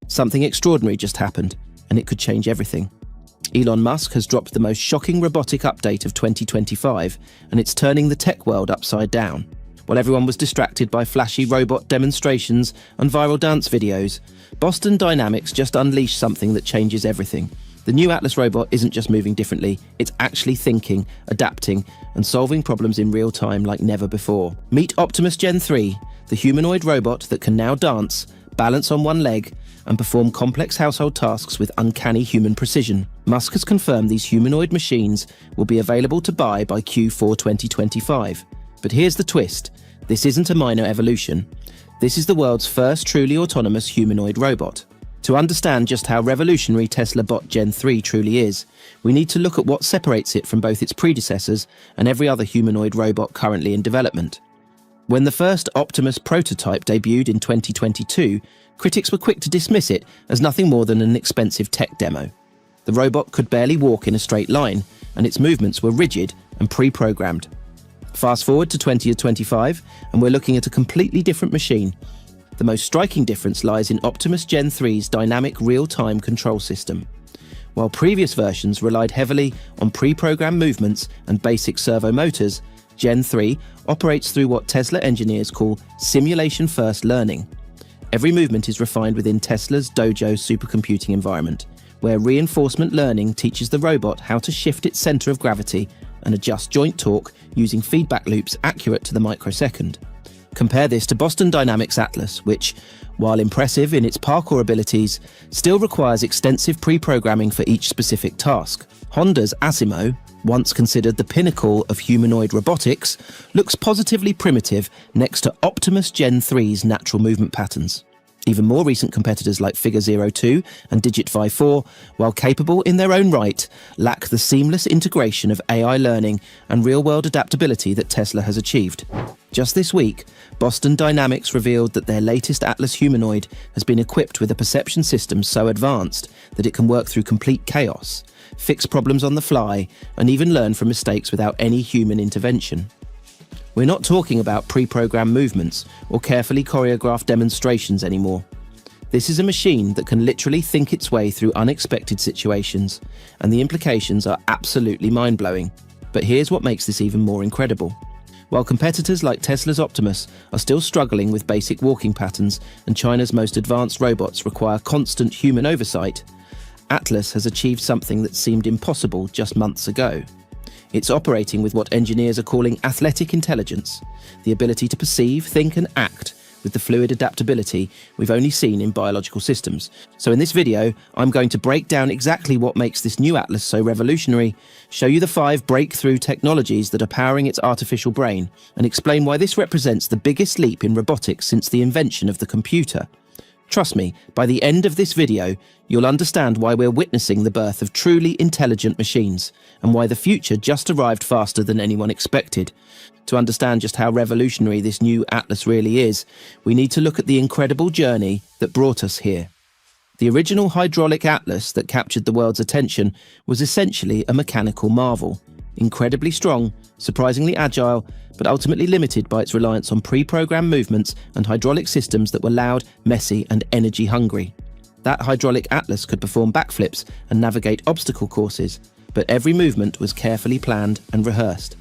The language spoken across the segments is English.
Something extraordinary just happened, and it could change everything. Elon Musk has dropped the most shocking robotic update of 2025, and it's turning the tech world upside down. While everyone was distracted by flashy robot demonstrations and viral dance videos, Boston Dynamics just unleashed something that changes everything. The new Atlas robot isn't just moving differently, it's actually thinking, adapting, and solving problems in real time like never before. Meet Optimus Gen 3, the humanoid robot that can now dance, balance on one leg, and perform complex household tasks with uncanny human precision. Musk has confirmed these humanoid machines will be available to buy by Q4 2025. But here's the twist. This isn't a minor evolution. This is the world's first truly autonomous humanoid robot. To understand just how revolutionary Tesla Bot Gen 3 truly is, we need to look at what separates it from both its predecessors and every other humanoid robot currently in development. When the first Optimus prototype debuted in 2022, critics were quick to dismiss it as nothing more than an expensive tech demo. The robot could barely walk in a straight line, and its movements were rigid and pre-programmed. Fast forward to 2025, and we're looking at a completely different machine. The most striking difference lies in Optimus Gen 3's dynamic real-time control system. While previous versions relied heavily on pre-programmed movements and basic servo motors, Gen 3 operates through what Tesla engineers call simulation-first learning. Every movement is refined within Tesla's Dojo supercomputing environment, where reinforcement learning teaches the robot how to shift its center of gravity and adjust joint torque using feedback loops accurate to the microsecond. Compare this to Boston Dynamics' Atlas, which, while impressive in its parkour abilities, still requires extensive pre-programming for each specific task. Honda's Asimo, once considered the pinnacle of humanoid robotics, looks positively primitive next to Optimus Gen 3's natural movement patterns. Even more recent competitors like Figure 02 and Digit 54, while capable in their own right, lack the seamless integration of AI learning and real-world adaptability that Tesla has achieved. Just this week, Boston Dynamics revealed that their latest Atlas humanoid has been equipped with a perception system so advanced that it can work through complete chaos, fix problems on the fly, and even learn from mistakes without any human intervention. We're not talking about pre-programmed movements or carefully choreographed demonstrations anymore. This is a machine that can literally think its way through unexpected situations, and the implications are absolutely mind-blowing. But here's what makes this even more incredible. While competitors like Tesla's Optimus are still struggling with basic walking patterns and China's most advanced robots require constant human oversight, Atlas has achieved something that seemed impossible just months ago. It's operating with what engineers are calling athletic intelligence, the ability to perceive, think and act with the fluid adaptability we've only seen in biological systems. So in this video, I'm going to break down exactly what makes this new Atlas so revolutionary, show you the 5 breakthrough technologies that are powering its artificial brain, and explain why this represents the biggest leap in robotics since the invention of the computer. Trust me, by the end of this video, you'll understand why we're witnessing the birth of truly intelligent machines, and why the future just arrived faster than anyone expected. To understand just how revolutionary this new Atlas really is, we need to look at the incredible journey that brought us here. The original hydraulic Atlas that captured the world's attention was essentially a mechanical marvel. Incredibly strong, surprisingly agile, but ultimately limited by its reliance on pre-programmed movements and hydraulic systems that were loud, messy, and energy-hungry. That hydraulic Atlas could perform backflips and navigate obstacle courses, but every movement was carefully planned and rehearsed.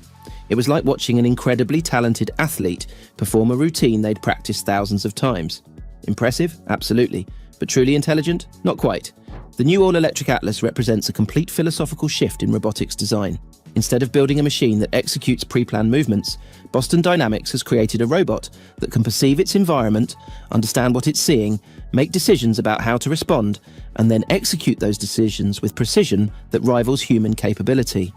It was like watching an incredibly talented athlete perform a routine they'd practiced thousands of times. Impressive? Absolutely. But truly intelligent? Not quite. The new all-electric Atlas represents a complete philosophical shift in robotics design. Instead of building a machine that executes pre-planned movements, Boston Dynamics has created a robot that can perceive its environment, understand what it's seeing, make decisions about how to respond, and then execute those decisions with precision that rivals human capability.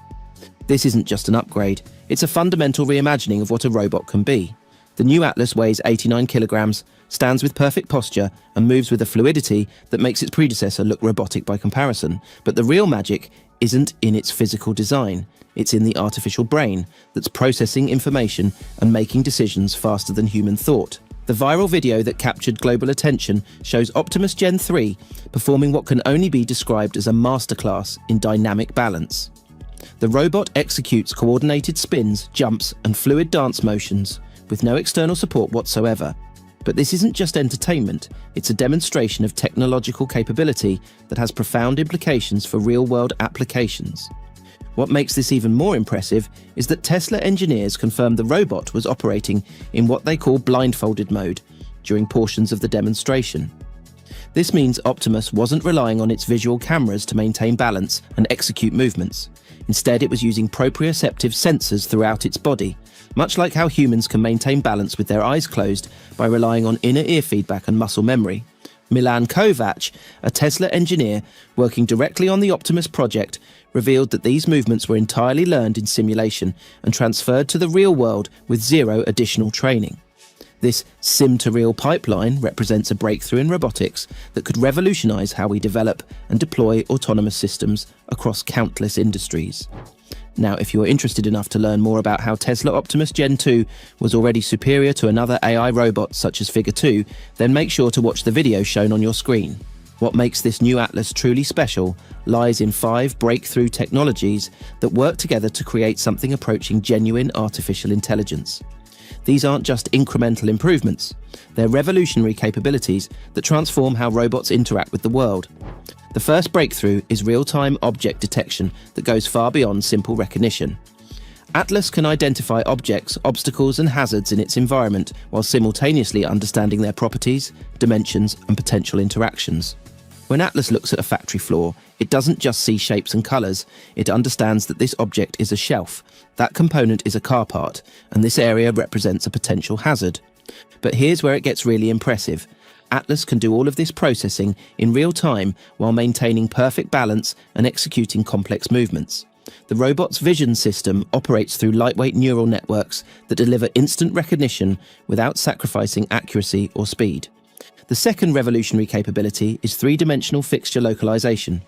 This isn't just an upgrade, it's a fundamental reimagining of what a robot can be. The new Atlas weighs 89 kilograms, stands with perfect posture, and moves with a fluidity that makes its predecessor look robotic by comparison. But the real magic isn't in its physical design. It's in the artificial brain that's processing information and making decisions faster than human thought. The viral video that captured global attention shows Optimus Gen 3 performing what can only be described as a masterclass in dynamic balance. The robot executes coordinated spins, jumps, and fluid dance motions with no external support whatsoever. But this isn't just entertainment, it's a demonstration of technological capability that has profound implications for real-world applications. What makes this even more impressive is that Tesla engineers confirmed the robot was operating in what they call blindfolded mode during portions of the demonstration. This means Optimus wasn't relying on its visual cameras to maintain balance and execute movements. Instead, it was using proprioceptive sensors throughout its body, much like how humans can maintain balance with their eyes closed by relying on inner ear feedback and muscle memory. Milan Kovac, a Tesla engineer working directly on the Optimus project, revealed that these movements were entirely learned in simulation and transferred to the real world with zero additional training. This sim-to-real pipeline represents a breakthrough in robotics that could revolutionize how we develop and deploy autonomous systems across countless industries. Now, if you're interested enough to learn more about how Tesla Optimus Gen 2 was already superior to another AI robot such as Figure 2, then make sure to watch the video shown on your screen. What makes this new Atlas truly special lies in 5 breakthrough technologies that work together to create something approaching genuine artificial intelligence. These aren't just incremental improvements, they're revolutionary capabilities that transform how robots interact with the world. The first breakthrough is real-time object detection that goes far beyond simple recognition. Atlas can identify objects, obstacles and hazards in its environment while simultaneously understanding their properties, dimensions and potential interactions. When Atlas looks at a factory floor, it doesn't just see shapes and colours, it understands that this object is a shelf, that component is a car part, and this area represents a potential hazard. But here's where it gets really impressive. Atlas can do all of this processing in real time while maintaining perfect balance and executing complex movements. The robot's vision system operates through lightweight neural networks that deliver instant recognition without sacrificing accuracy or speed. The second revolutionary capability is three-dimensional fixture localization.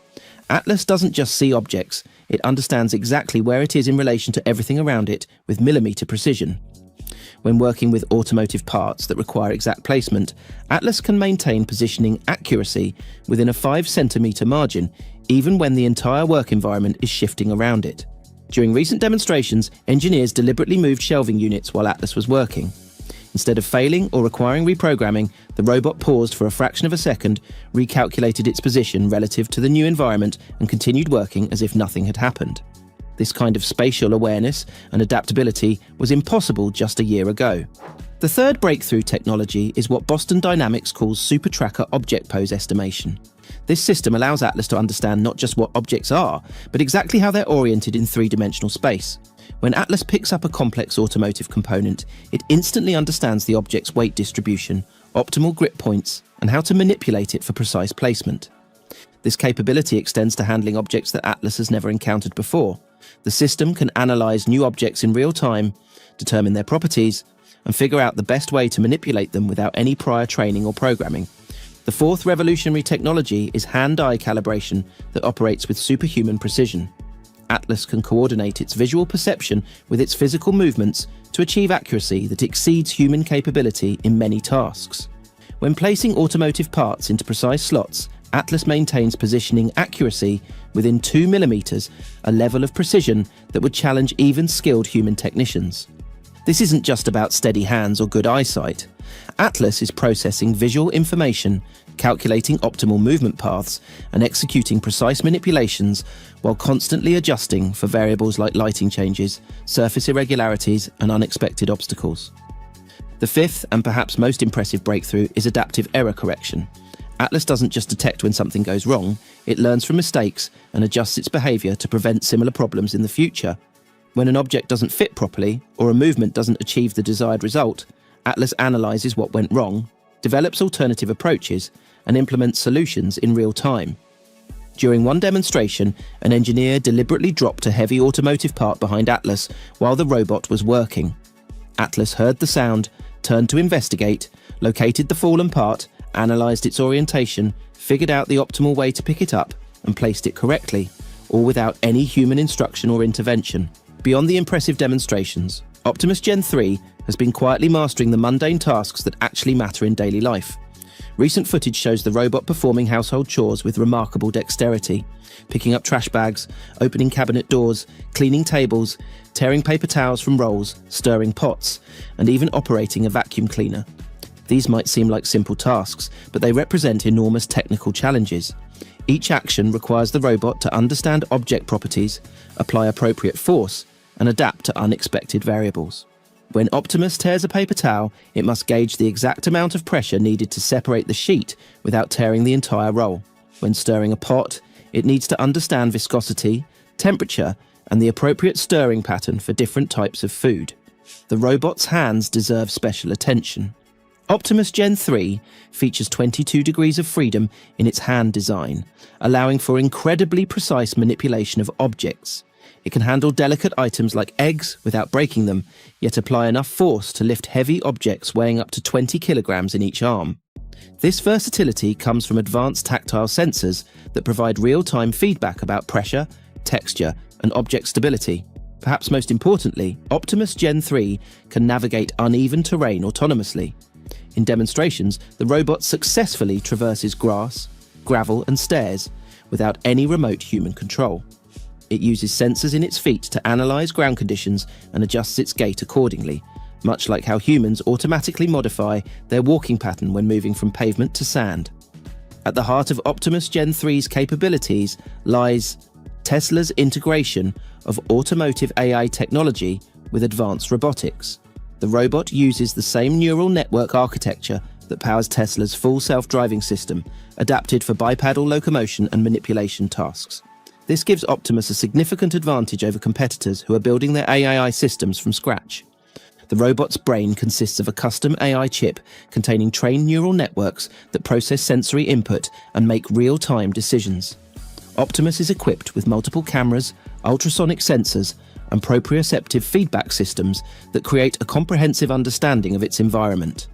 Atlas doesn't just see objects, it understands exactly where it is in relation to everything around it with millimeter precision. When working with automotive parts that require exact placement, Atlas can maintain positioning accuracy within a 5 centimeter margin, even when the entire work environment is shifting around it. During recent demonstrations, engineers deliberately moved shelving units while Atlas was working. Instead of failing or requiring reprogramming, the robot paused for a fraction of a second, recalculated its position relative to the new environment, and continued working as if nothing had happened. This kind of spatial awareness and adaptability was impossible just a year ago. The third breakthrough technology is what Boston Dynamics calls super tracker object pose estimation. This system allows Atlas to understand not just what objects are, but exactly how they're oriented in three-dimensional space. When Atlas picks up a complex automotive component, it instantly understands the object's weight distribution, optimal grip points, and how to manipulate it for precise placement. This capability extends to handling objects that Atlas has never encountered before. The system can analyze new objects in real time, determine their properties, and figure out the best way to manipulate them without any prior training or programming. The fourth revolutionary technology is hand-eye calibration that operates with superhuman precision. Atlas can coordinate its visual perception with its physical movements to achieve accuracy that exceeds human capability in many tasks. When placing automotive parts into precise slots, Atlas maintains positioning accuracy within 2 millimeters, a level of precision that would challenge even skilled human technicians. This isn't just about steady hands or good eyesight. Atlas is processing visual information, calculating optimal movement paths, and executing precise manipulations while constantly adjusting for variables like lighting changes, surface irregularities, and unexpected obstacles. The fifth and perhaps most impressive breakthrough is adaptive error correction. Atlas doesn't just detect when something goes wrong, it learns from mistakes and adjusts its behavior to prevent similar problems in the future. When an object doesn't fit properly, or a movement doesn't achieve the desired result, Atlas analyzes what went wrong, develops alternative approaches, and implements solutions in real time. During one demonstration, an engineer deliberately dropped a heavy automotive part behind Atlas while the robot was working. Atlas heard the sound, turned to investigate, located the fallen part, analysed its orientation, figured out the optimal way to pick it up, and placed it correctly, all without any human instruction or intervention. Beyond the impressive demonstrations, Optimus Gen 3 has been quietly mastering the mundane tasks that actually matter in daily life. Recent footage shows the robot performing household chores with remarkable dexterity, picking up trash bags, opening cabinet doors, cleaning tables, tearing paper towels from rolls, stirring pots, and even operating a vacuum cleaner. These might seem like simple tasks, but they represent enormous technical challenges. Each action requires the robot to understand object properties, apply appropriate force, and adapt to unexpected variables. When Optimus tears a paper towel, it must gauge the exact amount of pressure needed to separate the sheet without tearing the entire roll. When stirring a pot, it needs to understand viscosity, temperature, and the appropriate stirring pattern for different types of food. The robot's hands deserve special attention. Optimus Gen 3 features 22 degrees of freedom in its hand design, allowing for incredibly precise manipulation of objects. It can handle delicate items like eggs without breaking them, yet apply enough force to lift heavy objects weighing up to 20 kilograms in each arm. This versatility comes from advanced tactile sensors that provide real-time feedback about pressure, texture, and object stability. Perhaps most importantly, Optimus Gen 3 can navigate uneven terrain autonomously. In demonstrations, the robot successfully traverses grass, gravel, and stairs without any remote human control. It uses sensors in its feet to analyze ground conditions and adjusts its gait accordingly, much like how humans automatically modify their walking pattern when moving from pavement to sand. At the heart of Optimus Gen 3's capabilities lies Tesla's integration of automotive AI technology with advanced robotics. The robot uses the same neural network architecture that powers Tesla's full self-driving system, adapted for bipedal locomotion and manipulation tasks. This gives Optimus a significant advantage over competitors who are building their AI systems from scratch. The robot's brain consists of a custom AI chip containing trained neural networks that process sensory input and make real-time decisions. Optimus is equipped with multiple cameras, ultrasonic sensors, and proprioceptive feedback systems that create a comprehensive understanding of its environment.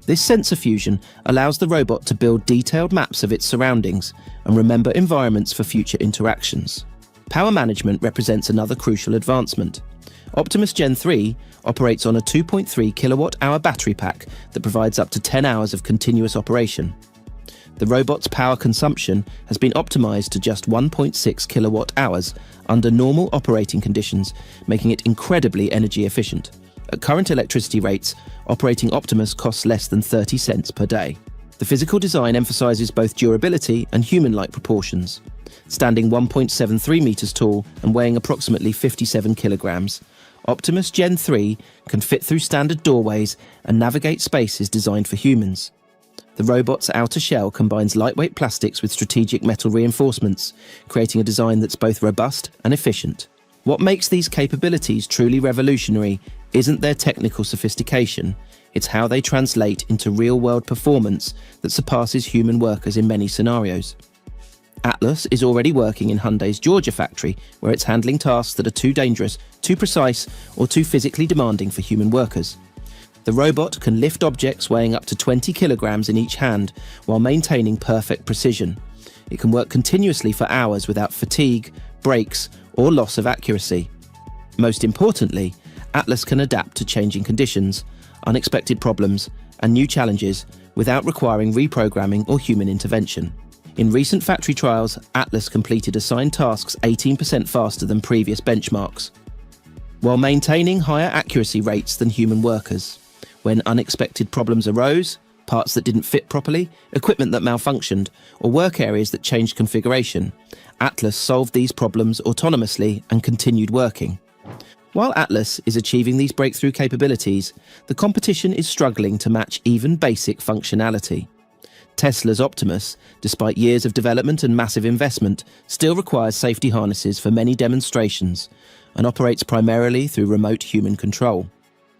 This sensor fusion allows the robot to build detailed maps of its surroundings and remember environments for future interactions. Power management represents another crucial advancement. Optimus Gen 3 operates on a 2.3 kilowatt-hour battery pack that provides up to 10 hours of continuous operation. The robot's power consumption has been optimized to just 1.6 kilowatt-hours under normal operating conditions, making it incredibly energy efficient. At current electricity rates, operating Optimus costs less than 30 cents per day. The physical design emphasizes both durability and human-like proportions. Standing 1.73 meters tall and weighing approximately 57 kilograms, Optimus Gen 3 can fit through standard doorways and navigate spaces designed for humans. The robot's outer shell combines lightweight plastics with strategic metal reinforcements, creating a design that's both robust and efficient. What makes these capabilities truly revolutionary isn't their technical sophistication, it's how they translate into real-world performance that surpasses human workers in many scenarios. Atlas is already working in Hyundai's Georgia factory, where it's handling tasks that are too dangerous, too precise, or too physically demanding for human workers. The robot can lift objects weighing up to 20 kilograms in each hand while maintaining perfect precision. It can work continuously for hours without fatigue, breaks, or loss of accuracy. Most importantly, Atlas can adapt to changing conditions, unexpected problems, and new challenges without requiring reprogramming or human intervention. In recent factory trials, Atlas completed assigned tasks 18% faster than previous benchmarks, while maintaining higher accuracy rates than human workers. When unexpected problems arose, parts that didn't fit properly, equipment that malfunctioned, or work areas that changed configuration, Atlas solved these problems autonomously and continued working. While Atlas is achieving these breakthrough capabilities, the competition is struggling to match even basic functionality. Tesla's Optimus, despite years of development and massive investment, still requires safety harnesses for many demonstrations and operates primarily through remote human control.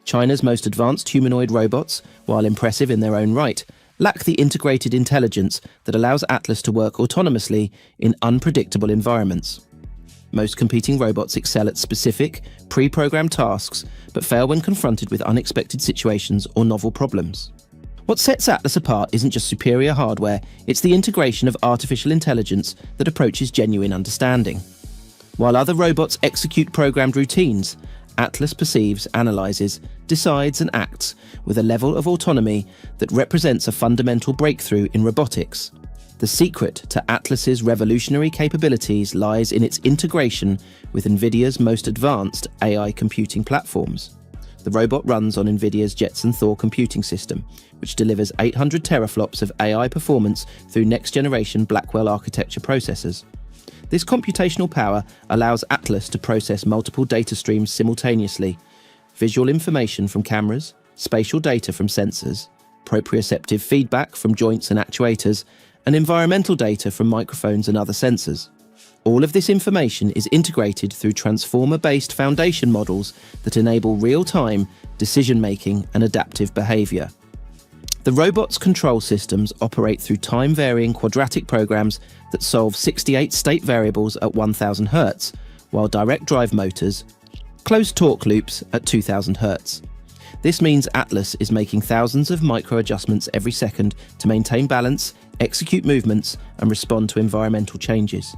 China's most advanced humanoid robots, while impressive in their own right, lack the integrated intelligence that allows Atlas to work autonomously in unpredictable environments. Most competing robots excel at specific, pre-programmed tasks, but fail when confronted with unexpected situations or novel problems. What sets Atlas apart isn't just superior hardware, it's the integration of artificial intelligence that approaches genuine understanding. While other robots execute programmed routines, Atlas perceives, analyzes, decides and acts with a level of autonomy that represents a fundamental breakthrough in robotics. The secret to Atlas's revolutionary capabilities lies in its integration with NVIDIA's most advanced AI computing platforms. The robot runs on NVIDIA's Jetson Thor computing system, which delivers 800 teraflops of AI performance through next-generation Blackwell architecture processors. This computational power allows Atlas to process multiple data streams simultaneously: visual information from cameras, spatial data from sensors, proprioceptive feedback from joints and actuators, and environmental data from microphones and other sensors. All of this information is integrated through transformer-based foundation models that enable real-time decision-making and adaptive behavior. The robot's control systems operate through time-varying quadratic programs that solve 68 state variables at 1000 Hz, while direct drive motors close torque loops at 2000 Hz. This means Atlas is making thousands of micro-adjustments every second to maintain balance, execute movements, and respond to environmental changes.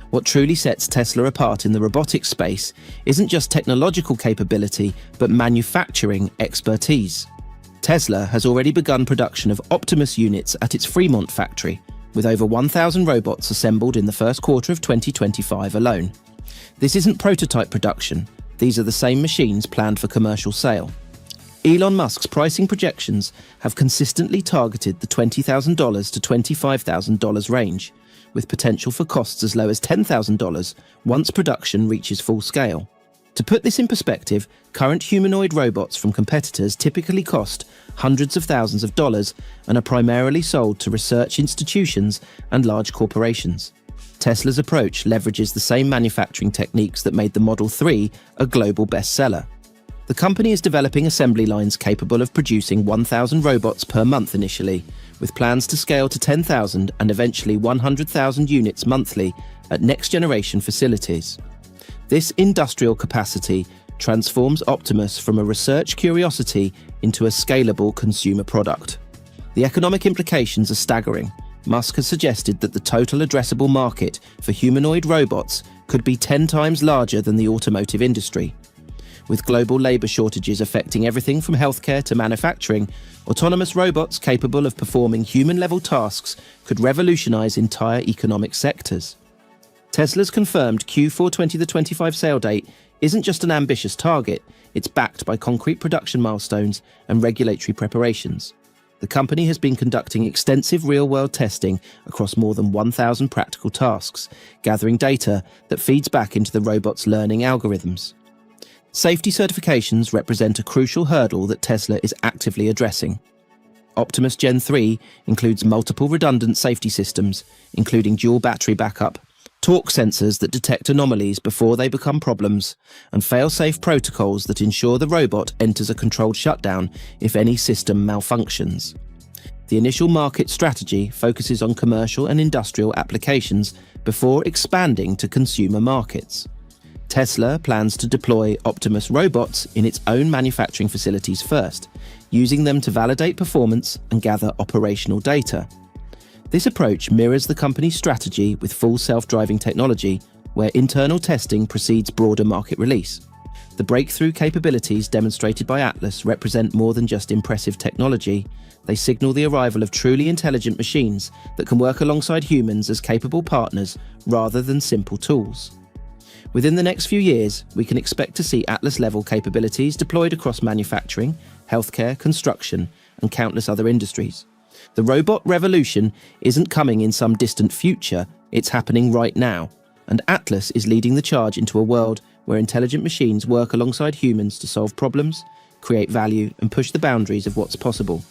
What truly sets Tesla apart in the robotics space isn't just technological capability, but manufacturing expertise. Tesla has already begun production of Optimus units at its Fremont factory, with over 1,000 robots assembled in the first quarter of 2025 alone. This isn't prototype production. These are the same machines planned for commercial sale. Elon Musk's pricing projections have consistently targeted the $20,000 to $25,000 range, with potential for costs as low as $10,000 once production reaches full scale. To put this in perspective, current humanoid robots from competitors typically cost hundreds of thousands of dollars and are primarily sold to research institutions and large corporations. Tesla's approach leverages the same manufacturing techniques that made the Model 3 a global bestseller. The company is developing assembly lines capable of producing 1,000 robots per month initially, with plans to scale to 10,000 and eventually 100,000 units monthly at next-generation facilities. This industrial capacity transforms Optimus from a research curiosity into a scalable consumer product. The economic implications are staggering. Musk has suggested that the total addressable market for humanoid robots could be 10 times larger than the automotive industry. With global labor shortages affecting everything from healthcare to manufacturing, autonomous robots capable of performing human-level tasks could revolutionize entire economic sectors. Tesla's confirmed Q4 2025 sale date isn't just an ambitious target, it's backed by concrete production milestones and regulatory preparations. The company has been conducting extensive real-world testing across more than 1,000 practical tasks, gathering data that feeds back into the robot's learning algorithms. Safety certifications represent a crucial hurdle that Tesla is actively addressing. Optimus Gen 3 includes multiple redundant safety systems, including dual battery backup, torque sensors that detect anomalies before they become problems, and fail-safe protocols that ensure the robot enters a controlled shutdown if any system malfunctions. The initial market strategy focuses on commercial and industrial applications before expanding to consumer markets. Tesla plans to deploy Optimus robots in its own manufacturing facilities first, using them to validate performance and gather operational data. This approach mirrors the company's strategy with full self-driving technology, where internal testing precedes broader market release. The breakthrough capabilities demonstrated by Atlas represent more than just impressive technology. They signal the arrival of truly intelligent machines that can work alongside humans as capable partners rather than simple tools. Within the next few years, we can expect to see Atlas-level capabilities deployed across manufacturing, healthcare, construction, and countless other industries. The robot revolution isn't coming in some distant future, it's happening right now, and Atlas is leading the charge into a world where intelligent machines work alongside humans to solve problems, create value, and push the boundaries of what's possible.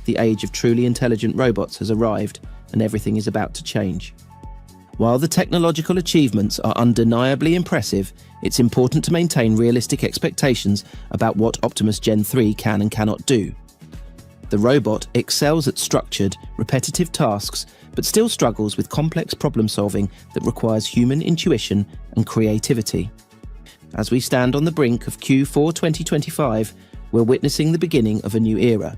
The age of truly intelligent robots has arrived, and everything is about to change. While the technological achievements are undeniably impressive, it's important to maintain realistic expectations about what Optimus Gen 3 can and cannot do. The robot excels at structured, repetitive tasks, but still struggles with complex problem-solving that requires human intuition and creativity. As we stand on the brink of Q4 2025, we're witnessing the beginning of a new era.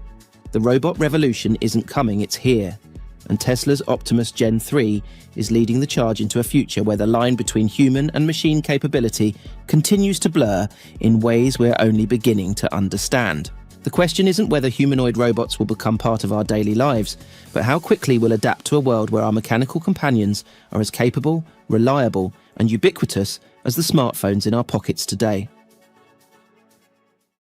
The robot revolution isn't coming, it's here. And Tesla's Optimus Gen 3 is leading the charge into a future where the line between human and machine capability continues to blur in ways we're only beginning to understand. The question isn't whether humanoid robots will become part of our daily lives, but how quickly we'll adapt to a world where our mechanical companions are as capable, reliable, and ubiquitous as the smartphones in our pockets today.